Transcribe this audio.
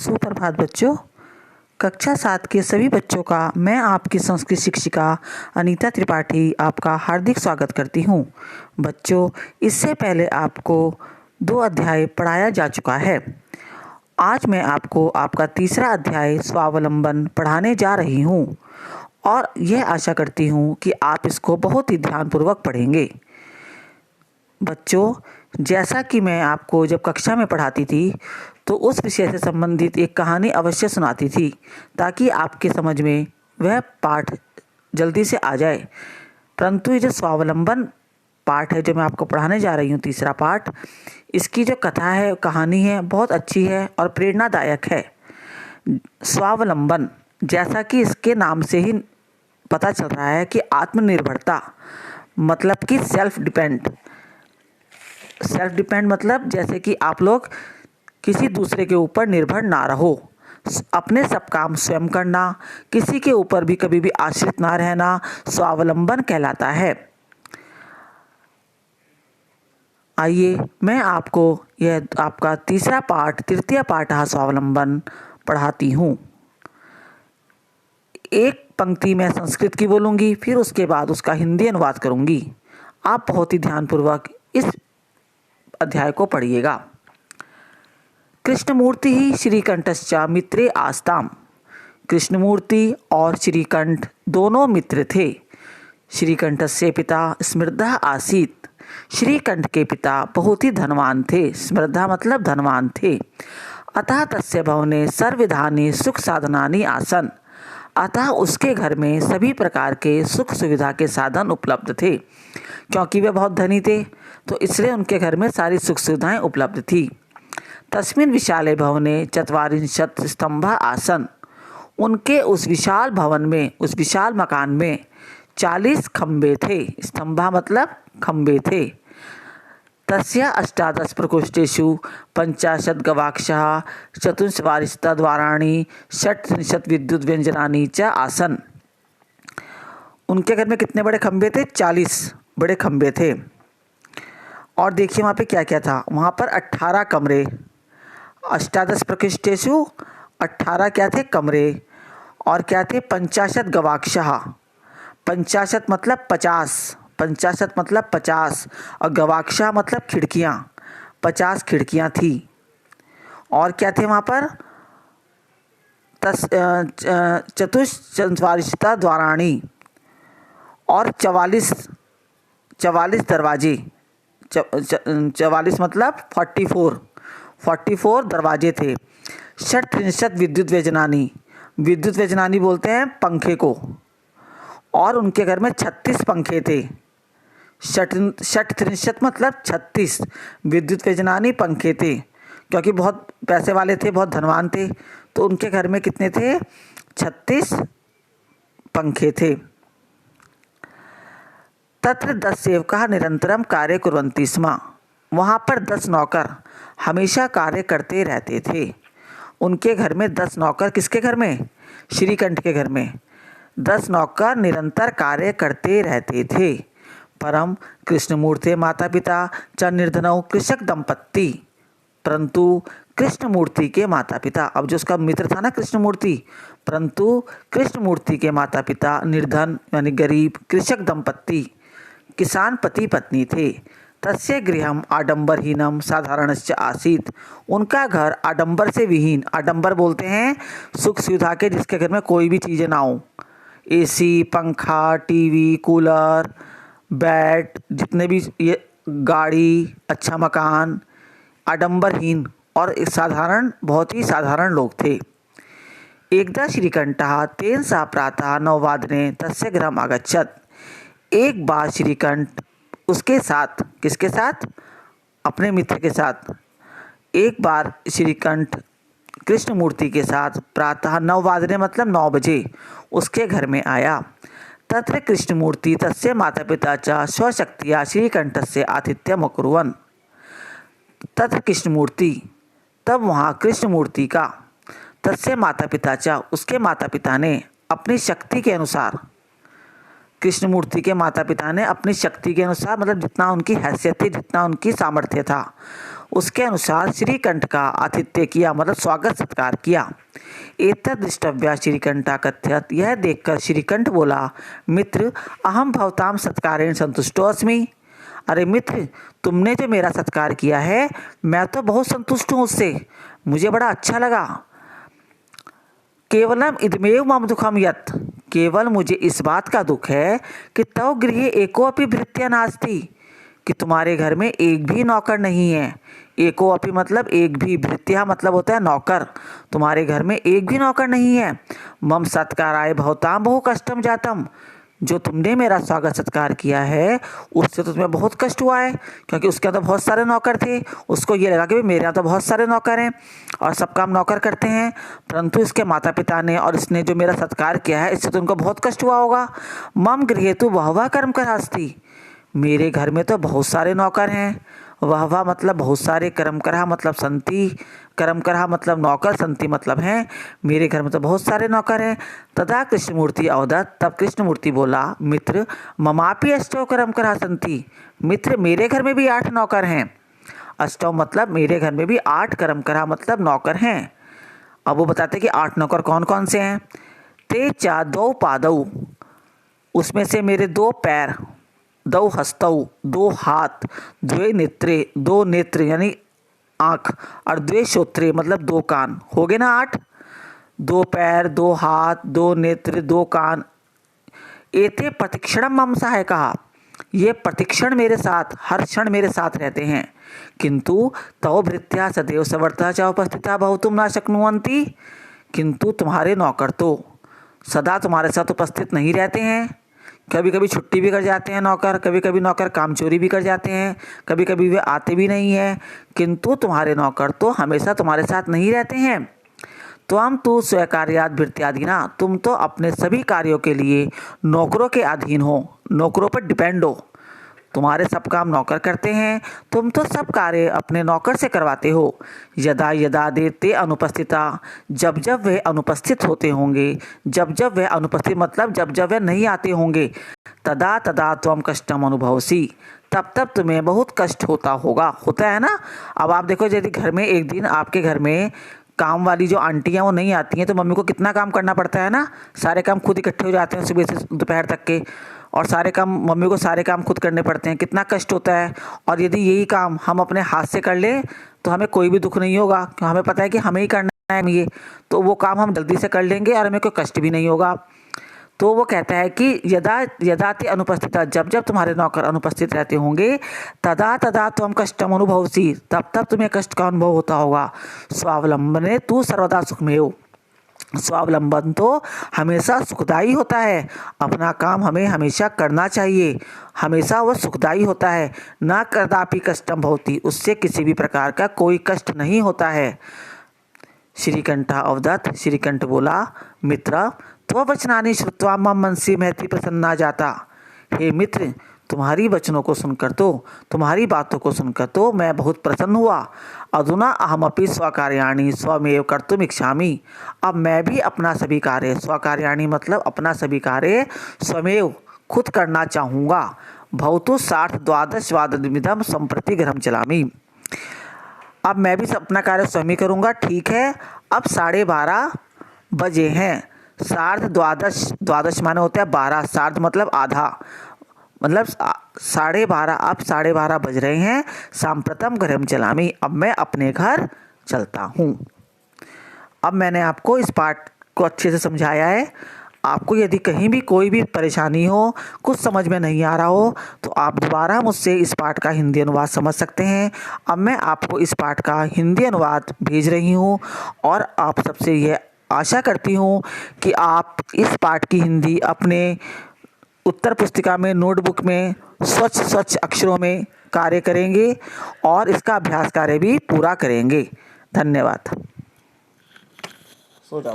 सुप्रभात बच्चों। कक्षा 7 के सभी बच्चों का मैं आपकी संस्कृत शिक्षिका अनीता त्रिपाठी आपका हार्दिक स्वागत करती हूँ। बच्चों, इससे पहले आपको 2 अध्याय पढ़ाया जा चुका है। आज मैं आपको आपका तीसरा अध्याय स्वावलंबन पढ़ाने जा रही हूँ और यह आशा करती हूँ कि आप इसको बहुत ही ध्यानपूर्वक पढ़ेंगे। बच्चों, जैसा कि मैं आपको जब कक्षा में पढ़ाती थी तो उस विषय से संबंधित एक कहानी अवश्य सुनाती थी ताकि आपके समझ में वह पाठ जल्दी से आ जाए। परंतु ये जो स्वावलंबन पाठ है जो मैं आपको पढ़ाने जा रही हूँ, तीसरा पाठ, इसकी जो कथा है, कहानी है, बहुत अच्छी है और प्रेरणादायक है। स्वावलंबन, जैसा कि इसके नाम से ही पता चल रहा है कि आत्मनिर्भरता मतलब कि सेल्फ डिपेंड मतलब जैसे कि आप लोग किसी दूसरे के ऊपर निर्भर ना रहो, अपने सब काम स्वयं करना, किसी के ऊपर भी कभी भी आश्रित ना रहना स्वावलंबन कहलाता है। आइए मैं आपको यह आपका तीसरा पाठ, तृतीय पाठ स्वावलंबन पढ़ाती हूँ। एक पंक्ति मैं संस्कृत की बोलूँगी, फिर उसके बाद उसका हिंदी अनुवाद करूँगी। आप बहुत ही ध्यानपूर्वक इस अध्याय को पढ़िएगा। कृष्णमूर्ति ही श्रीकंठश्च मित्रे आस्ताम। कृष्णमूर्ति और श्रीकंठ दोनों मित्र थे। श्रीकंठस्य पिता स्मृधा आसीत। श्रीकंठ के पिता बहुत ही धनवान थे। स्मृधा मतलब धनवान थे। अतः तस्य भवने सर्वविधानि सुख साधनानि आसन। अतः उसके घर में सभी प्रकार के सुख सुविधा के साधन उपलब्ध थे। क्योंकि वे बहुत धनी थे तो इसलिए उनके घर में सारी सुख सुविधाएं उपलब्ध थी। तस्मिन् विशाले भवने चत्वारिंशत् स्तंभा आसन। उनके उस विशाल भवन में, उस विशाल मकान में 40 खंबे थे। स्तंभा मतलब खंबे थे। तस्य अष्टादश प्रकोष्ठेषु 50 गवाक्षः 44 द्वाराणि 36 विद्युत व्यंजनानि च आसन। उनके घर में कितने बड़े खंबे थे? 40 बड़े खंबे थे। और देखिए वहाँ पे क्या क्या था। वहाँ पर 18 कमरे, अष्टादश प्रकोष्ठेषु 18 क्या थे? कमरे। और क्या थे? 50 गवाक्षः। 50 मतलब 50, 50 मतलब 50 और गवाक्षा मतलब खिड़कियाँ, 50 खिड़कियाँ थी। और क्या थे वहाँ पर? 44 द्वाराणी और 44 दरवाजे। 44 मतलब 44 दरवाजे थे। 36 विद्युत व्यजनानी, विद्युत व्यजनानी बोलते हैं पंखे को। और उनके घर में 36 पंखे थे। 36 मतलब 36 विद्युत व्यजनानी पंखे थे। क्योंकि बहुत पैसे वाले थे, बहुत धनवान थे, तो उनके घर में कितने थे? 36 पंखे थे। तत्र 10 सेवकाः निरंतरम कार्य कुर्वन्ति स्म। वहाँ पर 10 नौकर हमेशा कार्य करते रहते थे। उनके घर में 10 नौकर, किसके घर में? श्रीकंठ के घर में 10 नौकर निरंतर कार्य करते रहते थे। परम कृष्णमूर्ति माता पिता च निर्धनौ कृषक दंपत्ति। परंतु कृष्णमूर्ति के माता पिता, अब जो उसका मित्र था ना कृष्णमूर्ति, परंतु कृष्णमूर्ति के माता पिता निर्धन यानी गरीब, कृषक दंपत्ति किसान पति पत्नी थे। तस्य गृहम आडंबरहीनम साधारणश्च आसीत। उनका घर आडंबर से विहीन, आडंबर बोलते हैं सुख सुविधा के जिसके घर में कोई भी चीज़ें ना हो, एसी, पंखा, टीवी, कूलर, बेड, जितने भी ये गाड़ी, अच्छा मकान, आडंबरहीन और साधारण, बहुत ही साधारण लोग थे। एकदा श्रीकंठः तेन सह प्रातः 9 तस्य गृहम् आगच्छत्। एक बार श्रीकंठ उसके साथ, किसके साथ? अपने मित्र के साथ। एक बार श्रीकंठ कृष्णमूर्ति के साथ प्रातः 9 मतलब 9 बजे उसके घर में आया। तत्र कृष्णमूर्ति तस्य माता पिता च स्वशक्तिया श्रीकंठस्य आतिथ्यम् अकुर्वन्। तत्र कृष्णमूर्ति, तब वहाँ कृष्णमूर्ति का, तस्य माता पिता च उसके माता पिता ने अपनी शक्ति के अनुसार, कृष्णमूर्ति के माता पिता ने अपनी शक्ति के अनुसार मतलब जितना उनकी हैसियत थी, जितना उनकी सामर्थ्य था, उसके अनुसार श्रीकंठ का आतिथ्य किया, मतलब स्वागत सत्कार किया। एतद् दृष्टव्या श्रीकंठा कथयत, यह देखकर श्रीकंठ बोला, मित्र अहम भवताम सत्कारेण संतुष्टो अस्मि। अरे मित्र, तुमने जो मेरा सत्कार किया है मैं तो बहुत संतुष्ट हूँ उससे, मुझे बड़ा अच्छा लगा। केवलम इदमेव मम दुखम यत्, केवल मुझे इस बात का दुख है कि तव गृहे एको अपि भृत्या नास्ति, कि तुम्हारे घर में एक भी नौकर नहीं है। एको अपि मतलब एक भी, भृत्या मतलब होता है नौकर, तुम्हारे घर में एक भी नौकर नहीं है। मम सत्काराय भवताम बहु कष्टम जातम, जो तुमने मेरा स्वागत सत्कार किया है उससे तो तुम्हें बहुत कष्ट हुआ है, क्योंकि उसके यहाँ तो बहुत सारे नौकर थे। उसको ये लगा कि भाई मेरे यहाँ तो बहुत सारे नौकर हैं और सब काम नौकर करते हैं, परंतु इसके माता पिता ने और इसने जो मेरा सत्कार किया है इससे तो उनको बहुत कष्ट हुआ होगा। मम गृहे तो वह कर्म करास्ति, मेरे घर में तो बहुत सारे नौकर हैं। वह मतलब बहुत सारे, कर्म करा मतलब संति, कर्म करा मतलब नौकर, संति मतलब हैं, मेरे घर में तो बहुत सारे नौकर हैं। तथा कृष्णमूर्ति अवदत्त, तब कृष्णमूर्ति बोला, मित्र ममापि अष्टौ कर्म करा संति, मित्र मेरे घर में भी 8 नौकर हैं। अष्टौ मतलब मेरे घर में भी 8 कर्म करा मतलब नौकर हैं। अब वो बताते कि 8 नौकर कौन कौन से हैं। ते चा 2 पादौ, उसमें से मेरे 2 पैर, 2 हस्तौ 2 हाथ, 2 नेत्रे 2 नेत्र यानी आँख, और 2 श्रोत्रे मतलब 2 कान, हो गए ना 8। 2 पैर 2 हाथ 2 नेत्र 2 कान। एते प्रतिक्षणम मम सहाय, कहा ये प्रतिक्षण मेरे साथ, हर क्षण मेरे साथ रहते हैं। किंतु तव भृत्या सदैव सवर्तः च उपस्थिता भवितुं न शक्नुवन्ति, किंतु तुम्हारे नौकर तो सदा तुम्हारे साथ उपस्थित नहीं रहते हैं, कभी कभी छुट्टी भी कर जाते हैं नौकर, कभी कभी नौकर काम चोरी भी कर जाते हैं, कभी कभी वे आते भी नहीं हैं, किंतु तुम्हारे नौकर तो हमेशा तुम्हारे साथ नहीं रहते हैं। त्वं तु स्वकार्यात् भृत्याधीना, तुम तो अपने सभी कार्यों के लिए नौकरों के अधीन हो, नौकरों पर डिपेंड हो, तुम्हारे सब काम नौकर करते हैं, तुम तो सब कार्य अपने नौकर से करवाते हो। यदा यदा देते अनुपस्थिता, जब जब वह अनुपस्थित होते होंगे, जब जब वह अनुपस्थित मतलब जब जब वह नहीं आते होंगे, तदा तदा त्वम कष्टम अनुभवसी, तब तब तुम्हें बहुत कष्ट होता है ना। अब आप देखो, यदि घर में एक दिन आपके घर में काम वाली जो आंटी हैं वो नहीं आती हैं तो मम्मी को कितना काम करना पड़ता है ना, सारे काम खुद इकट्ठे हो जाते हैं सुबह से दोपहर तक के, और सारे काम मम्मी को सारे काम खुद करने पड़ते हैं, कितना कष्ट होता है। और यदि यही काम हम अपने हाथ से कर लें तो हमें कोई भी दुख नहीं होगा, क्योंकि हमें पता है कि हमें ही करना है ये, तो वो काम हम जल्दी से कर लेंगे और हमें कोई कष्ट भी नहीं होगा। तो वो कहता है कि यदा यदा ते अनुपस्थिता, जब जब तुम्हारे नौकर अनुपस्थित रहते होंगे, तदा तदा त्वम कष्टम अनुभवसी, तब तब तुम्हें कष्ट का अनुभव होता होगा। स्वावलंबने तू सर्वदा सुखमेव, स्वावलंबन तो हमेशा सुखदायी होता है, अपना काम हमें हमेशा करना चाहिए, हमेशा वह सुखदायी होता है। न कदापि कष्टम भवति, उससे किसी भी प्रकार का कोई कष्ट नहीं होता है। श्रीकंठा अवदत्त, श्रीकंठ बोला, मित्र त्ववचनानि श्रुत्वा मम मनसि महति प्रसन्ना जाता, हे मित्र तुम्हारी वचनों को सुनकर तो, तुम्हारी बातों को सुनकर तो मैं बहुत प्रसन्न हुआ। अधुना अहमपि स्वकार्याणि स्वमेव कर्तुम इच्छामि, अब मैं भी अपना सभी कार्य, स्वकार्याणि मतलब अपना सभी कार्य, स्वमेव खुद करना चाहूँगा। भवतु 12:30 वादनमिदं सम्प्रति गृहं चलामि, अब मैं भी अपना कार्य स्वयं ही करूँगा। ठीक है, अब 12:30 बजे हैं, 12:30, द्वादश माने होता है 12, सार्ध मतलब आधा, मतलब 12:30, अब 12:30 बज रहे हैं। सांप्रतम गृहं चलामि, अब मैं अपने घर चलता हूँ। अब मैंने आपको इस पाठ को अच्छे से समझाया है। आपको यदि कहीं भी कोई भी परेशानी हो, कुछ समझ में नहीं आ रहा हो, तो आप दोबारा मुझसे इस पाठ का हिंदी अनुवाद समझ सकते हैं। अब मैं आपको इस पाठ का हिंदी अनुवाद भेज रही हूँ और आप सबसे यह आशा करती हूँ कि आप इस पाठ की हिंदी अपने उत्तर पुस्तिका में, नोटबुक में स्वच्छ अक्षरों में कार्य करेंगे और इसका अभ्यास कार्य भी पूरा करेंगे। धन्यवाद।